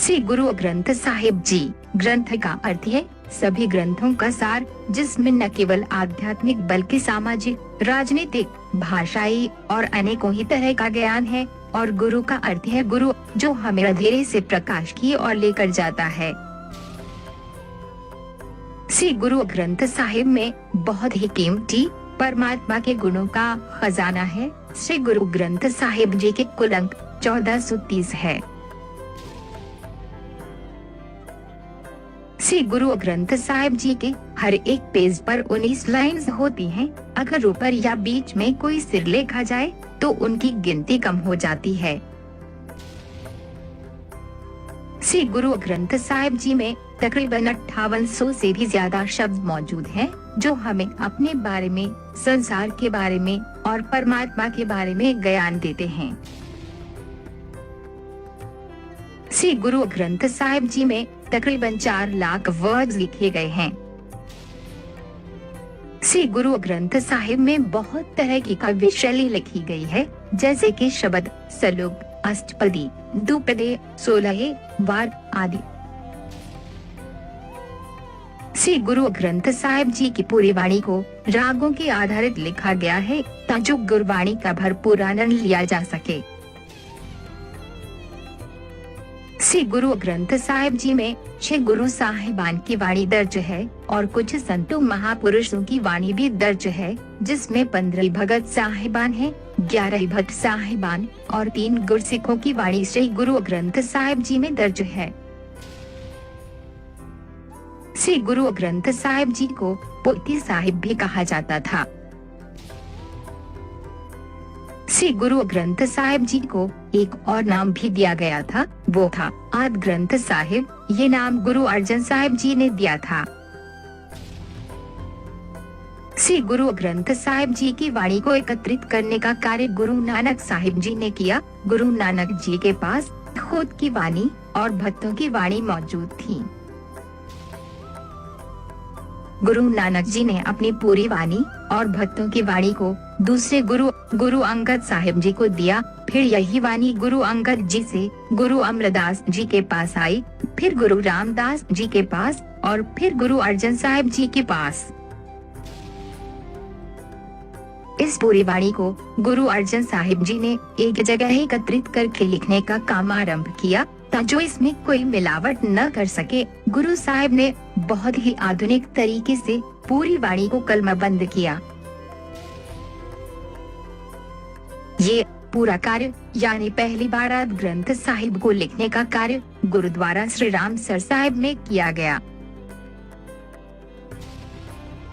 श्री गुरु ग्रंथ साहिब जी। ग्रंथ का अर्थ है सभी ग्रंथों का सार, जिसमें न केवल आध्यात्मिक बल्कि सामाजिक, राजनीतिक, भाषाई और अनेकों ही तरह का ज्ञान है। और गुरु का अर्थ है गुरु, जो हमें अंधेरे से प्रकाश की ओर लेकर जाता है। श्री गुरु ग्रंथ साहिब में बहुत ही कीमती परमात्मा के गुणों का खजाना है। श्री गुरु ग्रंथ साहिब जी के कुल अंक 1430 है। श्री गुरु ग्रंथ साहिब जी के हर एक पेज पर 19 लाइन्स होती हैं। अगर ऊपर या बीच में कोई सिर लिखा जाए तो उनकी गिनती कम हो जाती है। श्री गुरु ग्रंथ साहिब जी में तकरीबन 5800 से भी ज्यादा शब्द मौजूद हैं, जो हमें अपने बारे में, संसार के बारे में और परमात्मा के बारे में ज्ञान देते हैं। श्री गुरु ग्रंथ साहिब जी में तकरीबन 4 लाख वर्ड्स लिखे गए हैं। श्री गुरु ग्रंथ साहिब में बहुत तरह की काव्य शैली लिखी गई है, जैसे कि शब्द, सलूक, अष्टपदी, दुपदे, 16 वार आदि। श्री गुरु ग्रंथ साहिब जी की पूरी वाणी को रागों के आधारित लिखा गया है, ताकि गुरबाणी का भरपूर आनंद लिया जा सके। श्री गुरु ग्रंथ साहिब जी में 6 गुरु साहिबान की वाणी दर्ज है और कुछ संतों महापुरुषों की वाणी भी दर्ज है, जिसमें 15 भगत साहिबान हैं, 11 भक्त साहिबान और 3 गुरसिखों की वाणी श्री गुरु ग्रंथ साहिब जी में दर्ज है। श्री गुरु ग्रंथ साहिब जी को पोती साहिब भी कहा जाता था। श्री गुरु ग्रंथ साहिब जी को एक और नाम भी दिया गया था, वो था आदि ग्रंथ साहिब। ये नाम गुरु अर्जन साहिब जी ने दिया था। श्री गुरु ग्रंथ साहिब जी की वाणी को एकत्रित करने का कार्य गुरु नानक साहिब जी ने किया। गुरु नानक जी के पास खुद की वाणी और भक्तों की वाणी मौजूद थी। गुरु नानक जी ने अपनी पूरी वाणी और भक्तों की वाणी को दूसरे गुरु अंगद साहिब जी को दिया। फिर यही वाणी गुरु अंगद जी से गुरु अमरदास जी के पास आई, फिर गुरु रामदास जी के पास और फिर गुरु अर्जन साहिब जी के पास। इस पूरी वाणी को गुरु अर्जन साहिब जी ने एक जगह एकत्रित करके लिखने का काम आरंभ किया, ताकि इसमें कोई मिलावट न कर सके। गुरु साहिब ने बहुत ही आधुनिक तरीके से पूरी वाणी को कलमबंद किया। ये पूरा कार्य यानी पहली बार आदि ग्रंथ साहिब को लिखने का कार्य गुरुद्वारा श्री रामसर साहिब में किया गया।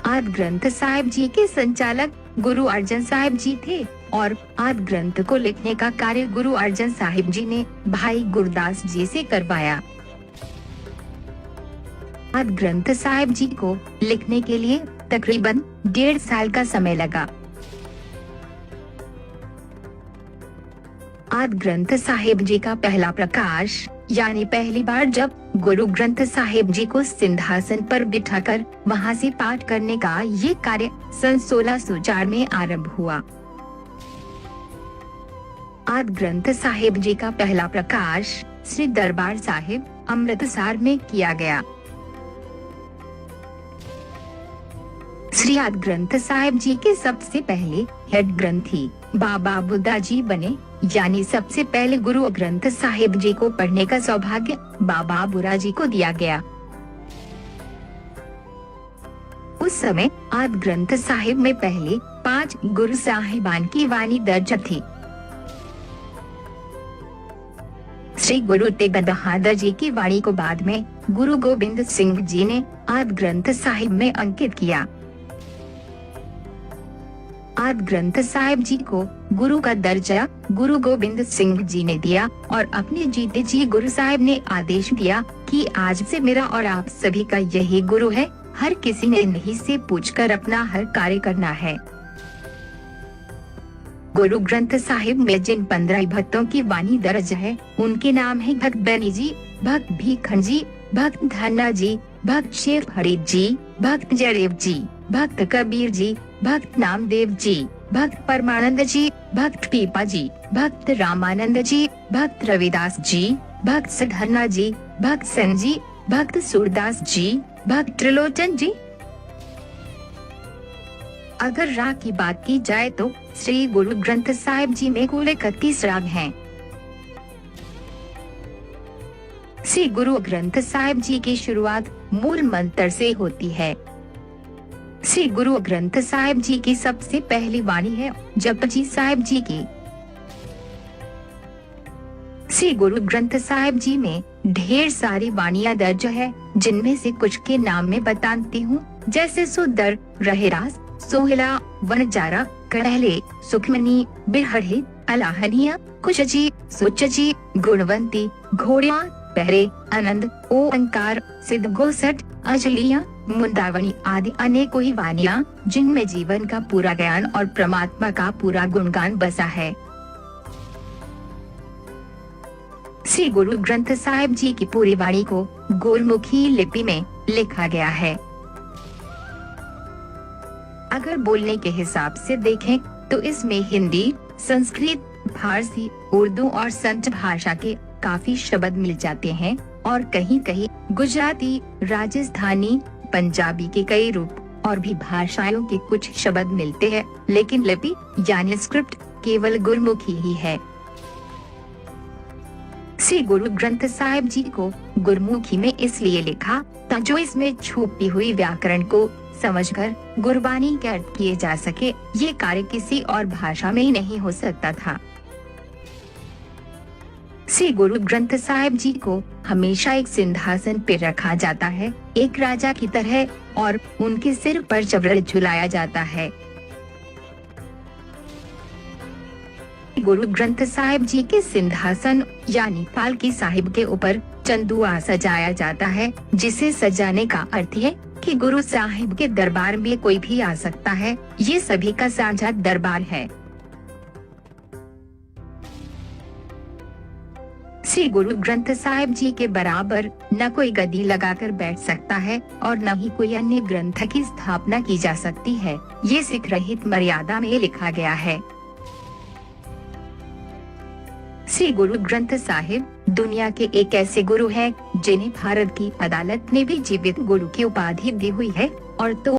आदि ग्रंथ साहिब जी के संचालक गुरु अर्जन साहिब जी थे और आदि ग्रंथ को लिखने का कार्य गुरु अर्जन साहिब जी ने भाई गुरदास जी से करवाया। आदि ग्रंथ साहिब जी को लिखने के लिए तकरीबन 1.5 साल का समय लगा। आदि ग्रंथ साहिब जी का पहला प्रकाश यानी पहली बार जब गुरु ग्रंथ साहिब जी को सिंहासन पर बिठाकर वहां से पाठ करने का ये कार्य सन 1604 में आरंभ हुआ। आदि ग्रंथ साहिब जी का पहला प्रकाश श्री दरबार साहिब अमृतसर में किया गया। श्री आदि ग्रंथ साहिब जी के सबसे पहले हेड ग्रंथी बाबा बुद्धा जी बने, यानी सबसे पहले गुरु ग्रंथ साहिब जी को पढ़ने का सौभाग्य बाबा बुरा जी को दिया गया। उस समय आदि ग्रंथ साहिब में पहले 5 गुरु साहिबान की वाणी दर्ज थी। श्री गुरु तेग बहादुर जी की वाणी को बाद में गुरु गोबिंद सिंह जी ने आदि ग्रंथ साहिब में अंकित किया। आदि ग्रंथ साहिब जी को गुरु का दर्जा गुरु गोबिंद सिंह जी ने दिया और अपने जीते जी गुरु साहिब ने आदेश दिया कि आज से मेरा और आप सभी का यही गुरु है। हर किसी ने इन्हीं से पूछकर अपना हर कार्य करना है। गुरु ग्रंथ साहिब में जिन 15 भक्तों की वाणी दर्ज है उनके नाम है भक्त बैनी जी, भक्त भीखन जी, भक्त धन्ना जी, भक्त शेर फरीद जी, भक्त जयदेव जी, भक्त कबीर जी, भक्त नामदेव जी, भक्त परमानंद जी, भक्त पीपा जी, भक्त रामानंद जी, भक्त रविदास जी, भक्त सिद्धरना जी, भक्त सेन जी, भक्त सूरदास जी, भक्त त्रिलोचन जी। अगर राग की बात की जाए तो श्री गुरु ग्रंथ साहिब जी में कुल 31 राग हैं। श्री गुरु ग्रंथ साहिब जी की शुरुआत मूल मंत्र से होती है। श्री गुरु ग्रंथ साहिब जी की सबसे पहली वाणी है जपजी साहिब जी की। श्री गुरु ग्रंथ साहिब जी में ढेर सारी वाणियां दर्ज है, जिनमें से कुछ के नाम मैं बताती हूँ, जैसे सुंदर, रहेरास, सोहिला, वनजारा, कड़हले, सुखमनी, बिरहड़े, अलाहनिया, कुशजी, सुचजी, गुणवंती, घोड़िया, पहरे, आनंद, ओंकार, सिद्ध गोसठ, अजलिया, मुंदावनी आदि अनेकों ही वाणियां, जिनमें जीवन का पूरा ज्ञान और परमात्मा का पूरा गुणगान बसा है। श्री गुरु ग्रंथ साहिब जी की पूरी वाणी को गुरमुखी लिपि में लिखा गया है। अगर बोलने के हिसाब से देखें तो इसमें हिंदी, संस्कृत, फारसी, उर्दू और संत भाषा के काफी शब्द मिल जाते हैं और कहीं कहीं गुजराती, राजस्थानी, पंजाबी के कई रूप और भी भाषाओं के कुछ शब्द मिलते हैं, लेकिन लिपि यानी स्क्रिप्ट केवल गुरमुखी ही है। श्री गुरु ग्रंथ साहिब जी को गुरमुखी में इसलिए लिखा ताकि इसमें छुपी हुई व्याकरण को समझकर गुरबानी के अर्थ किए जा सके। ये कार्य किसी और भाषा में ही नहीं हो सकता था। श्री गुरु ग्रंथ साहिब जी को हमेशा एक सिंहासन पर रखा जाता है, एक राजा की तरह, और उनके सिर पर चबरड़ झुलाया जाता है। गुरु ग्रंथ साहिब जी के सिंहासन यानी पालकी साहिब के ऊपर चंदुआ सजाया जाता है, जिसे सजाने का अर्थ है कि गुरु साहिब के दरबार में कोई भी आ सकता है। ये सभी का साझा दरबार है। श्री गुरु ग्रंथ साहिब जी के बराबर न कोई गद्दी लगाकर बैठ सकता है और न ही कोई अन्य ग्रंथ की स्थापना की जा सकती है। ये सिख रहित मर्यादा में लिखा गया है। श्री गुरु ग्रंथ साहिब दुनिया के एक ऐसे गुरु हैं जिन्हें भारत की अदालत ने भी जीवित गुरु की उपाधि दी हुई है, और तो